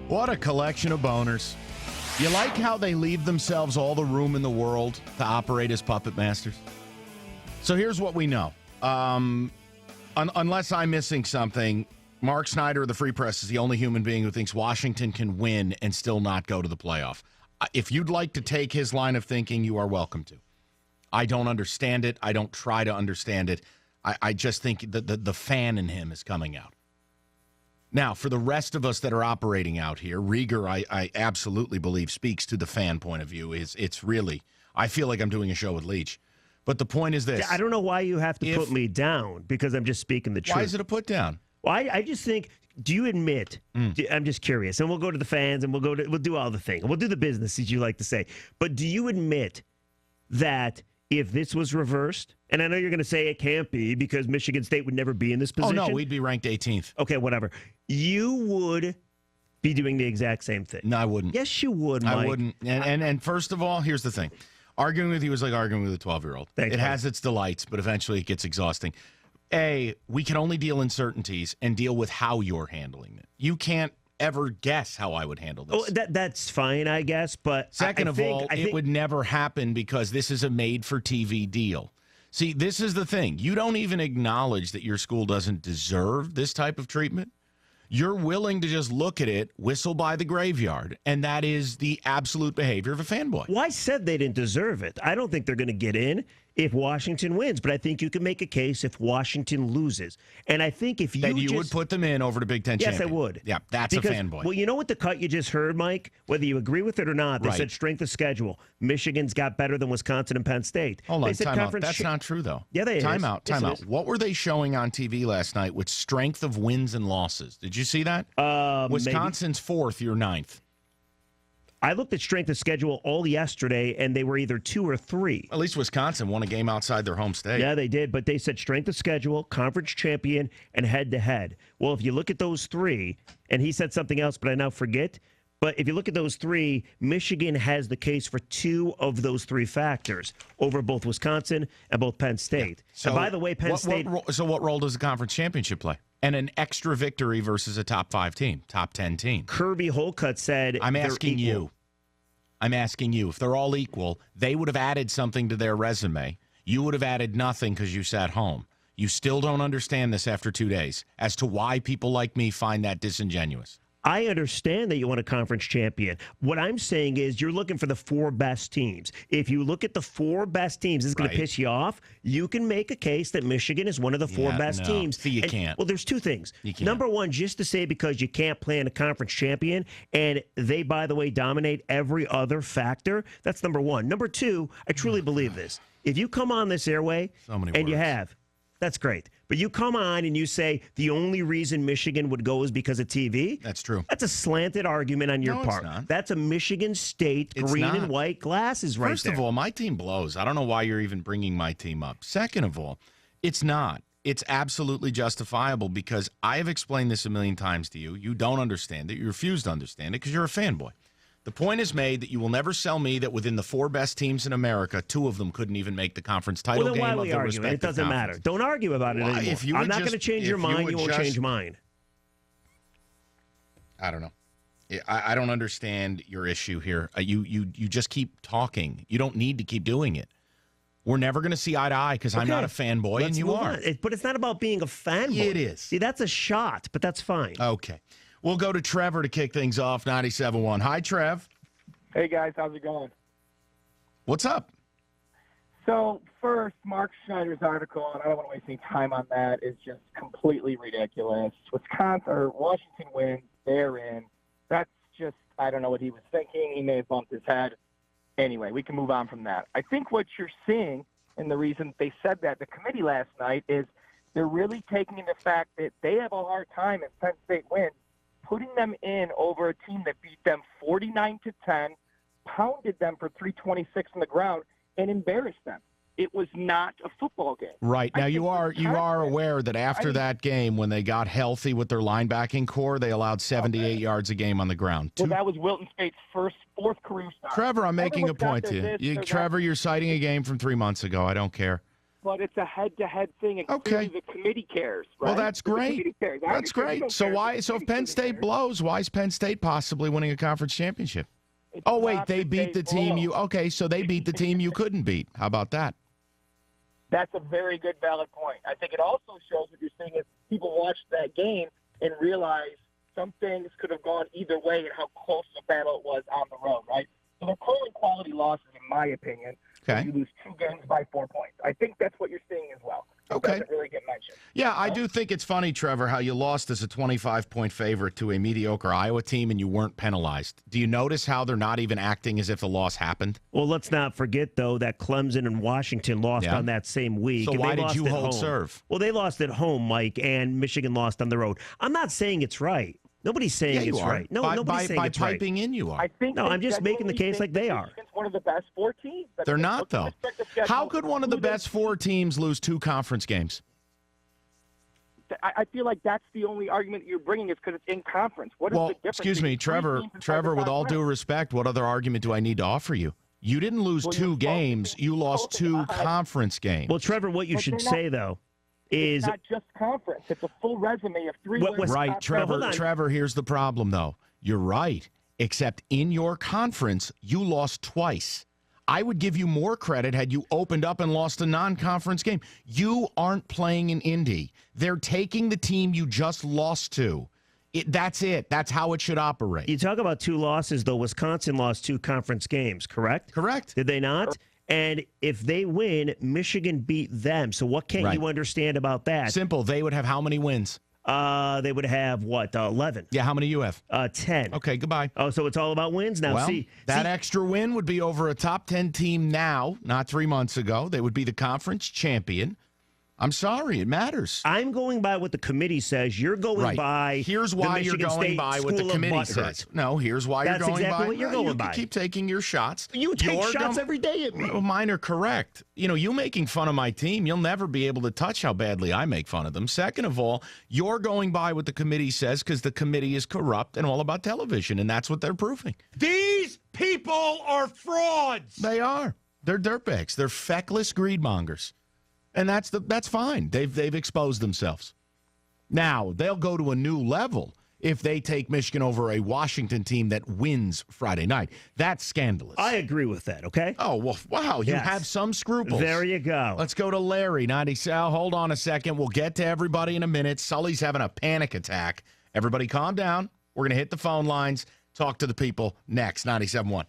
What a collection of boners. You like how they leave themselves all the room in the world to operate as puppet masters? So here's what we know. Unless I'm missing something, Mark Snyder of the Free Press is the only human being who thinks Washington can win and still not go to the playoff. If you'd like to take his line of thinking, you are welcome to. I don't understand it. I don't try to understand it. I just think the fan in him is coming out. Now, for the rest of us that are operating out here, Rieger, I absolutely believe, speaks to the fan point of view. It's really, I feel like I'm doing a show with Leach. But the point is this. I don't know why you have to put me down, because I'm just speaking the truth. Why is it a put down? Well, I just think, do you admit, I'm just curious, and we'll go to the fans, and we'll do all the thing. We'll do the business, as you like to say. But do you admit that if this was reversed, and I know you're going to say it can't be because Michigan State would never be in this position. Oh, no, we'd be ranked 18th. Okay, whatever. You would be doing the exact same thing. No, I wouldn't. Yes, you would, Mike. I wouldn't. And first of all, here's the thing. Arguing with you is like arguing with a 12-year-old. It has its delights, but eventually it gets exhausting. We can only deal in certainties and deal with how you're handling it. You can't ever guess how I would handle this. Oh, that's fine, I guess, but Second of all, it would never happen because this is a made-for-TV deal. See, this is the thing. You don't even acknowledge that your school doesn't deserve this type of treatment. You're willing to just look at it, whistle by the graveyard, and that is the absolute behavior of a fanboy. Well, I said they didn't deserve it. I don't think they're going to get in if Washington wins, but I think you can make a case if Washington loses. And I think if you would put them in over the Big Ten champion. Yes, I would. Yeah, that's a fanboy. Well, you know what the cut you just heard, Mike? Whether you agree with it or not, they said strength of schedule. Michigan's got better than Wisconsin and Penn State. Hold on, they said time out. That's not true, though. Yeah, they Time out. What were they showing on TV last night with strength of wins and losses? Did you see that? Wisconsin's maybe. 4th, you're 9th. I looked at strength of schedule all yesterday, and they were either 2 or 3. At least Wisconsin won a game outside their home state. Yeah, they did, but they said strength of schedule, conference champion, and head-to-head. Well, if you look at those 3, and he said something else, but I now forget, but if you look at those 3, Michigan has the case for 2 of those 3 factors over both Wisconsin and both Penn State. Yeah. So, and by the way, Penn State... So what role does the conference championship play? And an extra victory versus a top 5 team, top 10 team. Kirby Holcutt said I'm asking you. If they're all equal, they would have added something to their resume. You would have added nothing because you sat home. You still don't understand this after 2 days as to why people like me find that disingenuous. I understand that you want a conference champion. What I'm saying is you're looking for the 4 best teams. If you look at the 4 best teams, it's going to piss you off. You can make a case that Michigan is one of the 4 best teams. See, you can't. Well, there's 2 things. Number one, just to say because you can't play in a conference champion, and they, by the way, dominate every other factor, that's number one. Number 2, I truly believe this. If you come on this airway, you have, that's great. But you come on and you say the only reason Michigan would go is because of TV. That's true. That's a slanted argument on your part. It's not. That's a Michigan State green and white glasses right there. First of all, my team blows. I don't know why you're even bringing my team up. Second of all, it's not. It's absolutely justifiable because I have explained this a million times to you. You don't understand it. You refuse to understand it because you're a fanboy. The point is made that you will never sell me that within the 4 best teams in America, 2 of them couldn't even make the conference title game of their respective conference. It doesn't matter. Don't argue about it anymore. I'm not going to change your mind. You won't change mine. I don't know. I don't understand your issue here. You just keep talking. You don't need to keep doing it. We're never going to see eye to eye because I'm not a fanboy and you are. But it's not about being a fanboy. It is. See, that's a shot, but that's fine. Okay. We'll go to Trevor to kick things off, 97.1. Hi, Trev. Hey, guys. How's it going? What's up? So, first, Mark Schneider's article, and I don't want to waste any time on that, is just completely ridiculous. Washington wins, they're in. That's just, I don't know what he was thinking. He may have bumped his head. Anyway, we can move on from that. I think what you're seeing, and the reason they said that, the committee last night, is they're really taking into the fact that they have a hard time if Penn State wins, putting them in over a team that beat them 49-10, pounded them for 326 on the ground, and embarrassed them. It was not a football game. Right. Now, you are aware that after that game, when they got healthy with their linebacking core, they allowed 78 yards a game on the ground. Well, that was Wilton Spate's fourth career start. Trevor, I'm making a point to you. Trevor, you're citing a game from 3 months ago. I don't care. But it's a head-to-head thing, and clearly the committee cares, right? Well, that's great. That's great. So if Penn State blows, why is Penn State possibly winning a conference championship? Oh, wait, they beat the team you – okay, so they beat the team you couldn't beat. How about that? That's a very good, valid point. I think it also shows what you're saying is people watch that game and realize some things could have gone either way and how close the battle it was on the road, right? So they're calling quality losses, in my opinion. Okay. You lose 2 games by 4 points. I think that's what you're seeing as well. It doesn't really get mentioned. Yeah, I do think it's funny, Trevor, how you lost as a 25-point favorite to a mediocre Iowa team and you weren't penalized. Do you notice how they're not even acting as if the loss happened? Well, let's not forget, though, that Clemson and Washington lost on that same week. So why did you hold home. serve? Well, they lost at home, Mike, and Michigan lost on the road. I'm not saying it's right. Nobody's saying it's right. No, nobody's saying it's right. By piping in, you are. I'm just making the case like they are. Michigan's one of the best 4 teams. They're not, though. How could one of the best 4 teams lose 2 conference games? I feel like that's the only argument you're bringing is because it's in conference. What is the difference? Excuse me, Trevor, with all due respect, what other argument do I need to offer you? You didn't lose 2 games. You lost 2 conference games. Well, Trevor, what you should say, though, is... It's not just conference. It's a full resume of 3 wins. Right, Trevor, here's the problem, though. You're right, except in your conference, you lost twice. I would give you more credit had you opened up and lost a non-conference game. You aren't playing in Indy. They're taking the team you just lost to. That's it. That's how it should operate. You talk about 2 losses, though. Wisconsin lost 2 conference games, correct? Correct. Did they not? And if they win, Michigan beat them. So what can't you understand about that? Simple. They would have how many wins? They would have, 11. Yeah, how many you have? 10. Okay, goodbye. Oh, so it's all about wins now. Well, that extra win would be over a top 10 team now, not 3 months ago. They would be the conference champion. I'm sorry, it matters. I'm going by what the committee says. You're going by Here's why you're going by what the committee says. No, here's why you're going by. That's exactly what you're going by. You keep taking your shots. You take shots every day at me. Well, mine are correct. You making fun of my team, you'll never be able to touch how badly I make fun of them. Second of all, you're going by what the committee says because the committee is corrupt and all about television, and that's what they're proving. These people are frauds. They are. They're dirtbags. They're feckless greedmongers. And that's fine. They've exposed themselves. Now, they'll go to a new level if they take Michigan over a Washington team that wins Friday night. That's scandalous. I agree with that, okay? Oh, well, wow. You have some scruples. There you go. Let's go to Larry. 90. Hold on a second. We'll get to everybody in a minute. Sully's having a panic attack. Everybody calm down. We're going to hit the phone lines, talk to the people next. 97.1.